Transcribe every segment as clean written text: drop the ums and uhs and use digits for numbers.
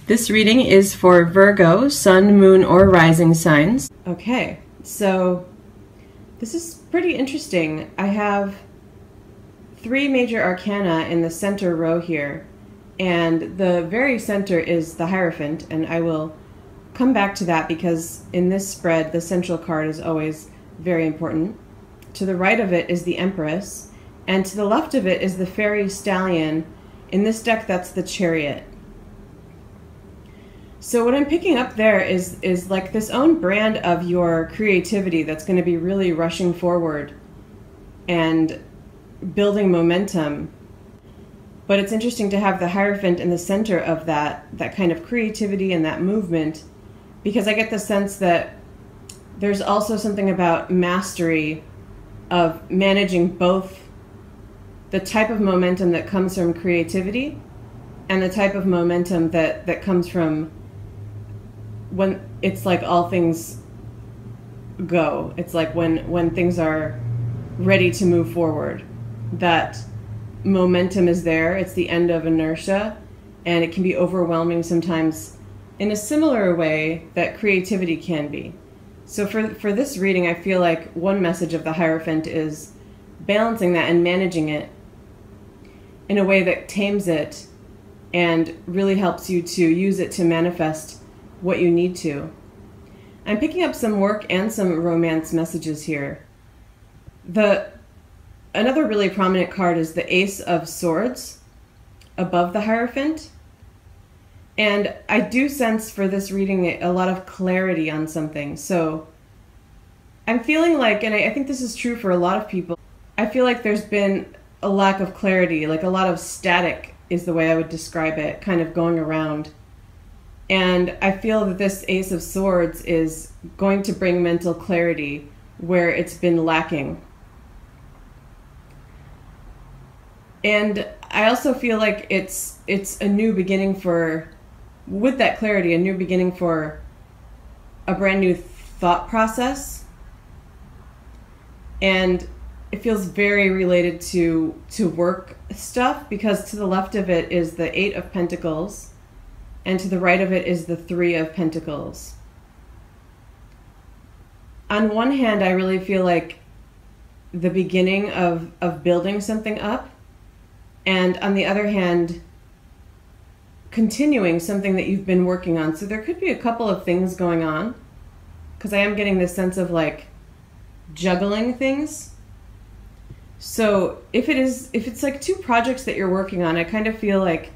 This reading is for Virgo, Sun, Moon, or Rising signs. Okay, so this is pretty interesting. I have 3 major arcana in the center row here, and the very center is the Hierophant, and I will come back to that because in this spread the central card is always very important. To the right of it is the Empress, and to the left of it is the Fairy Stallion. In this deck, that's the Chariot. So what I'm picking up there is like this own brand of your creativity that's going to be really rushing forward and building momentum. But it's interesting to have the Hierophant in the center of that kind of creativity and that movement, because I get the sense that there's also something about mastery of managing both the type of momentum that comes from creativity and the type of momentum that comes from when it's like all things go. It's like when things are ready to move forward. That momentum is there. It's the end of inertia, and it can be overwhelming sometimes in a similar way that creativity can be. So for this reading, I feel like one message of the Hierophant is balancing that and managing it in a way that tames it and really helps you to use it to manifest what you need to. I'm picking up some work and some romance messages here. Another really prominent card is the Ace of Swords above the Hierophant. And I do sense for this reading a lot of clarity on something. So I'm feeling like, and I think this is true for a lot of people, I feel like there's been a lack of clarity, like a lot of static is the way I would describe it, kind of going around. And I feel that this Ace of Swords is going to bring mental clarity where it's been lacking. And I also feel like it's a new beginning with that clarity, a new beginning for a brand new thought process. And it feels very related to work stuff, because to the left of it is the 8 of Pentacles, and to the right of it is the 3 of Pentacles. On one hand, I really feel like the beginning of building something up, and on the other hand, continuing something that you've been working on. So there could be a couple of things going on, because I am getting this sense of like juggling things. So if it's like 2 projects that you're working on, I kind of feel like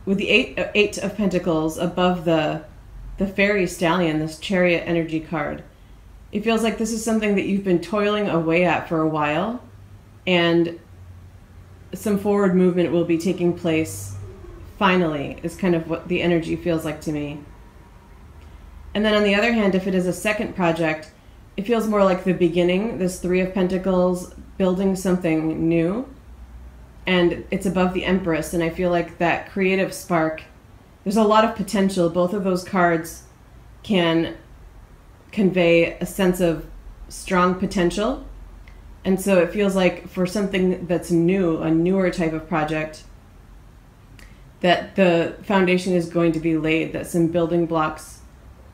with the 8 of Pentacles above the Fairy Stallion, this Chariot energy card, it feels like this is something that you've been toiling away at for a while, and some forward movement will be taking place finally, is kind of what the energy feels like to me. And then on the other hand, if it is a second project, it feels more like the beginning, this 3 of Pentacles, building something new, and it's above the Empress, and I feel like that creative spark, there's a lot of potential. Both of those cards can convey a sense of strong potential, and so it feels like for something that's new, a newer type of project, that the foundation is going to be laid, that some building blocks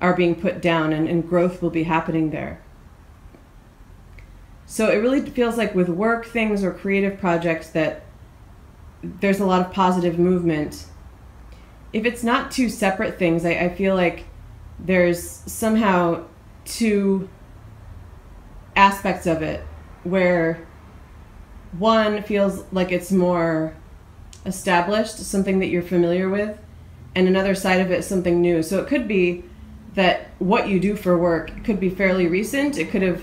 are being put down, and growth will be happening there. So it really feels like with work things or creative projects that there's a lot of positive movement. If it's not 2 separate things, I feel like there's somehow 2 aspects of it, where one feels like it's more established, something that you're familiar with, and another side of it is something new. So it could be that what you do for work could be fairly recent. It could have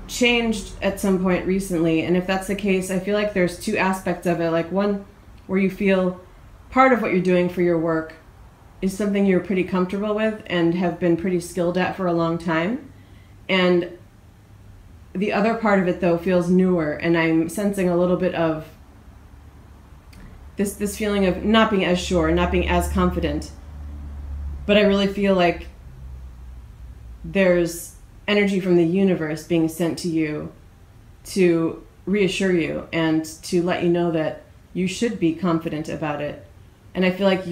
changed at some point recently, and if that's the case, I feel like there's 2 aspects of it, like one where you feel part of what you're doing for your work is something you're pretty comfortable with and have been pretty skilled at for a long time, and the other part of it though feels newer, and I'm sensing a little bit of this feeling of not being as sure, not being as confident. But I really feel like there's energy from the universe being sent to you to reassure you and to let you know that you should be confident about it. And I feel like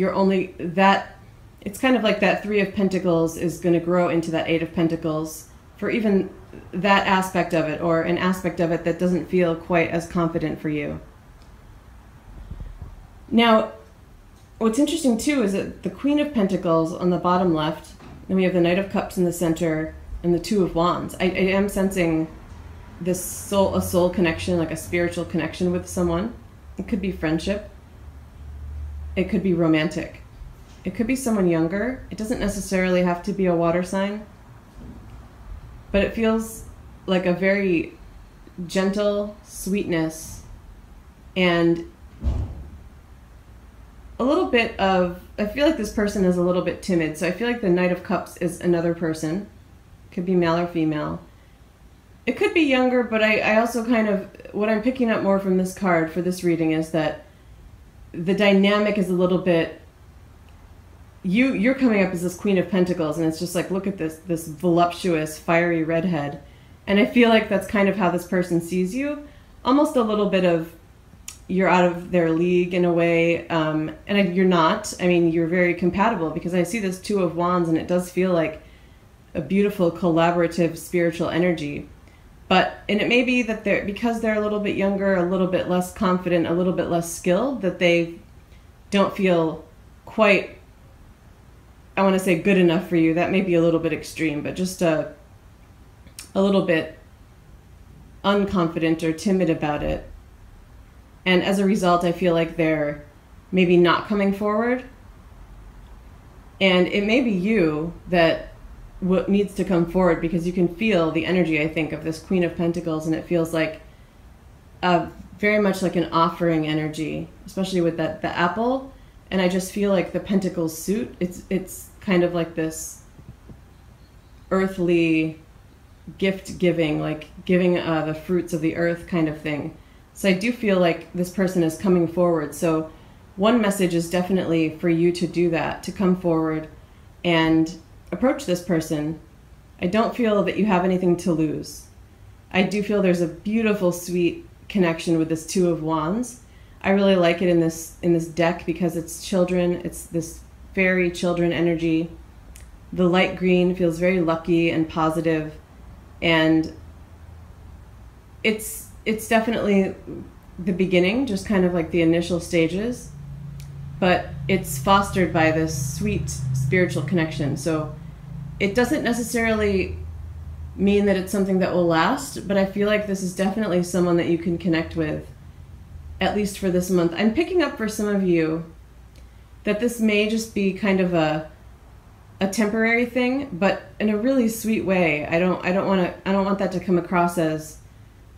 that It's kind of like that Three of Pentacles is going to grow into that Eight of Pentacles for even that aspect of it, or an aspect of it that doesn't feel quite as confident for you. Now, what's interesting too is that the Queen of Pentacles on the bottom left, and we have the Knight of Cups in the center, and the Two of Wands. I am sensing a soul connection, like a spiritual connection with someone. It could be friendship. It could be romantic. It could be someone younger. It doesn't necessarily have to be a water sign, but it feels like a very gentle sweetness and a little bit of, I feel like this person is a little bit timid. So I feel like the Knight of Cups is another person. Could be male or female. It could be younger, but I also kind of, what I'm picking up more from this card for this reading is that the dynamic is a little bit, you're coming up as this Queen of Pentacles, and it's just like, look at this voluptuous, fiery redhead. And I feel like that's kind of how this person sees you. Almost a little bit of, you're out of their league in a way, and you're not. I mean, you're very compatible, because I see this Two of Wands, and it does feel like a beautiful, collaborative, spiritual energy. And it may be that because they're a little bit younger, a little bit less confident, a little bit less skilled, that they don't feel quite, I want to say, good enough for you. That may be a little bit extreme, but just a little bit unconfident or timid about it. And as a result, I feel like they're maybe not coming forward. And it may be you that what needs to come forward, because you can feel the energy, I think, of this Queen of Pentacles, and it feels like very much like an offering energy, especially with the apple. And I just feel like the Pentacles suit, it's kind of like this earthly gift giving, like giving the fruits of the earth kind of thing. So I do feel like this person is coming forward. So one message is definitely for you to do that, to come forward and approach this person. I don't feel that you have anything to lose. I do feel there's a beautiful, sweet connection with this Two of Wands. I really like it in this deck because it's children. It's this fairy children energy. The light green feels very lucky and positive, and it's definitely the beginning, just kind of like the initial stages, but it's fostered by this sweet spiritual connection. So it doesn't necessarily mean that it's something that will last, but I feel like this is definitely someone that you can connect with, at least for this month. I'm picking up for some of you that this may just be kind of a temporary thing, but in a really sweet way. I don't want that to come across as,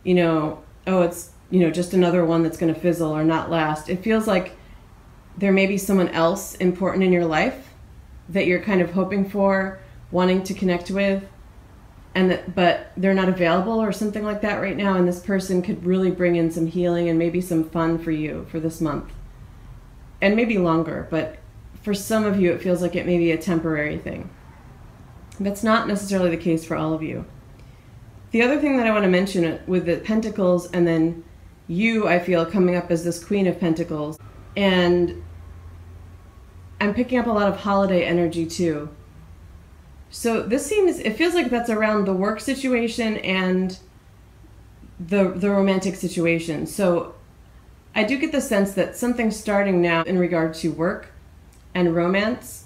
oh, it's, just another one that's going to fizzle or not last. It feels like there may be someone else important in your life that you're kind of hoping for, wanting to connect with, but they're not available or something like that right now, and this person could really bring in some healing and maybe some fun for you for this month. And maybe longer, but for some of you it feels like it may be a temporary thing. That's not necessarily the case for all of you. The other thing that I want to mention with the Pentacles, and then you, I feel, coming up as this Queen of Pentacles, and I'm picking up a lot of holiday energy too. So it feels like that's around the work situation and the romantic situation. So I do get the sense that something's starting now in regard to work and romance.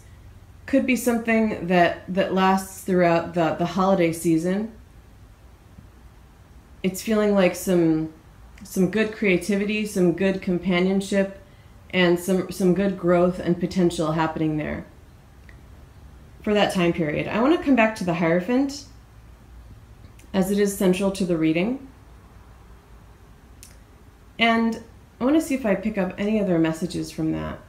Could be something that lasts throughout the holiday season. It's feeling like some good creativity, some good companionship, and some good growth and potential happening there for that time period. I want to come back to the Hierophant, as it is central to the reading. And I want to see if I pick up any other messages from that.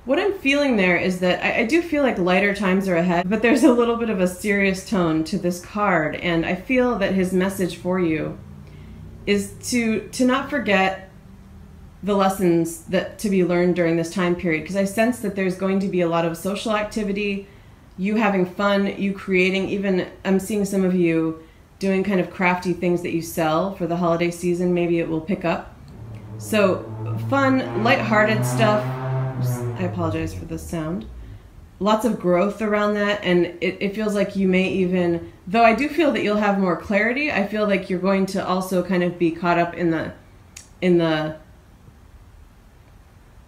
What I'm feeling there is that I do feel like lighter times are ahead, but there's a little bit of a serious tone to this card, and I feel that his message for you is to not forget the lessons that to be learned during this time period, because I sense that there's going to be a lot of social activity, you having fun, you creating, even I'm seeing some of you doing kind of crafty things that you sell for the holiday season. Maybe it will pick up. So fun, lighthearted stuff, I apologize for the sound. Lots of growth around that, and it feels like you may even, though I do feel that you'll have more clarity, I feel like you're going to also kind of be caught up in the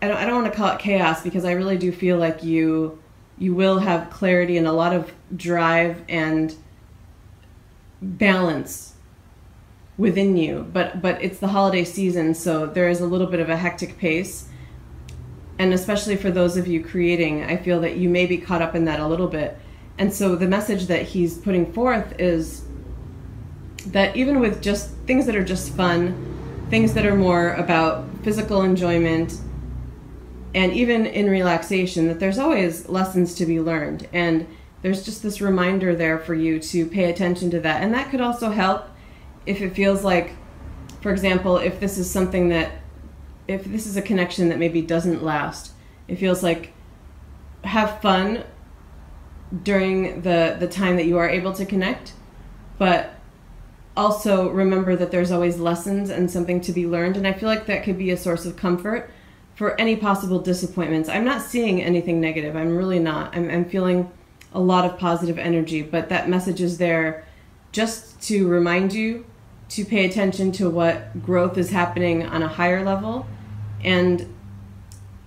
I don't want to call it chaos, because I really do feel like you will have clarity and a lot of drive and balance within you, but it's the holiday season, so there is a little bit of a hectic pace. And especially for those of you creating, I feel that you may be caught up in that a little bit. And so the message that he's putting forth is that even with just things that are just fun, things that are more about physical enjoyment, and even in relaxation, that there's always lessons to be learned. And there's just this reminder there for you to pay attention to that. And that could also help if it feels like, for example, if this is something that, if this is a connection that maybe doesn't last, it feels like have fun during the time that you are able to connect, but also remember that there's always lessons and something to be learned. And I feel like that could be a source of comfort for any possible disappointments. I'm not seeing anything negative. I'm really not. I'm feeling a lot of positive energy, but that message is there just to remind you to pay attention to what growth is happening on a higher level, and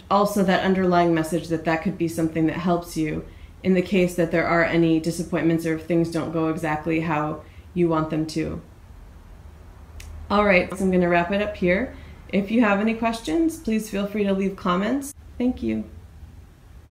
also that underlying message that could be something that helps you in the case that there are any disappointments or if things don't go exactly how you want them to. All right, so I'm going to wrap it up here. If you have any questions, please feel free to leave comments. Thank you.